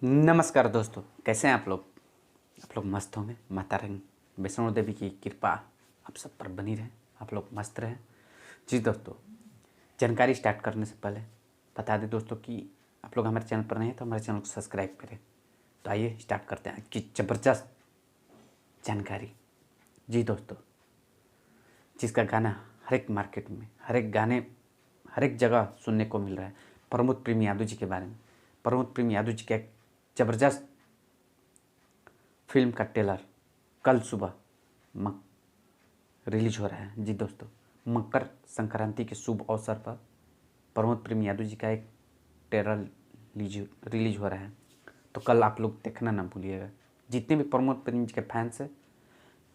नमस्कार दोस्तों, कैसे हैं आप लोग। आप लोग मस्त होंगे। माता रानी वैष्णो देवी की कृपा आप सब पर बनी रहे, आप लोग मस्त रहें। जी दोस्तों, जानकारी स्टार्ट करने से पहले बता दें दोस्तों कि आप लोग हमारे चैनल पर नहीं हैं तो हमारे चैनल को सब्सक्राइब करें। तो आइए स्टार्ट करते हैं कि ज़बरदस्त जानकारी। जी दोस्तों, जिसका गाना हर एक मार्केट में, हर एक गाने, हर एक जगह सुनने को मिल रहा है, प्रमोद प्रेम यादव जी के बारे में। प्रमोद प्रेम यादव जी का एक ज़बरदस्त फिल्म का ट्रेलर कल सुबह रिलीज हो रहा है। जी दोस्तों, मकर संक्रांति के शुभ अवसर पर प्रमोद प्रेम यादव जी का एक ट्रेलर रिलीज हो रहा है। तो कल आप लोग देखना ना भूलिएगा। जितने भी प्रमोद प्रेम जी के फैंस हैं,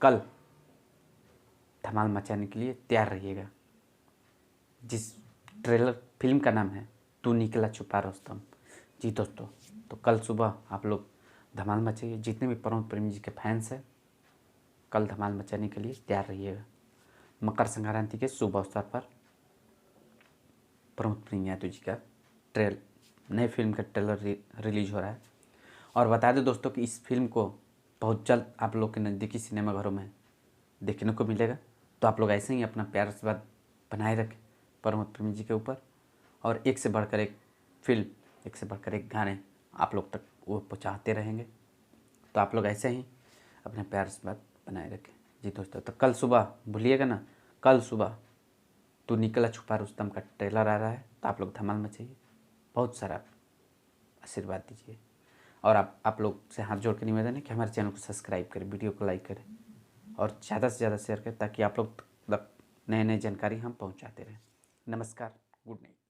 कल धमाल मचाने के लिए तैयार रहिएगा। जिस ट्रेलर फिल्म का नाम है तू निकला छुपा रुस्तम। जी दोस्तों, तो कल सुबह आप लोग धमाल मचाइए। जितने भी प्रमोद प्रेम जी के फैंस हैं, कल धमाल मचाने के लिए तैयार रहिएगा। मकर संक्रांति के शुभ अवसर पर प्रमोद प्रेम यादव जी का नए फिल्म का ट्रेलर रिलीज हो रहा है। और बता दें दोस्तों कि इस फिल्म को बहुत जल्द आप लोग के नज़दीकी सिनेमाघरों में देखने को मिलेगा। तो आप लोग ऐसे ही अपना प्यार आशीर्वाद बनाए रखें प्रमोद प्रेम जी के ऊपर। और एक से बढ़कर एक फिल्म, एक से बढ़कर एक गाने आप लोग तक वो पहुँचाते रहेंगे। तो आप लोग ऐसे ही अपना प्यार आशीर्वाद बनाए रखें। जी दोस्तों, तो कल सुबह भूलिएगा ना, कल सुबह तू निकला छुपा रुस्तम का ट्रेलर आ रहा है। तो आप लोग धमाल मचाइए, बहुत सारा आशीर्वाद दीजिए। और आप लोग से हाथ जोड़ के निवेदन है कि हमारे चैनल को सब्सक्राइब करें, वीडियो को लाइक करें और ज़्यादा से ज़्यादा शेयर करें, ताकि आप लोग तक नए नए जानकारी हम पहुंचाते रहें। नमस्कार, गुड नाइट।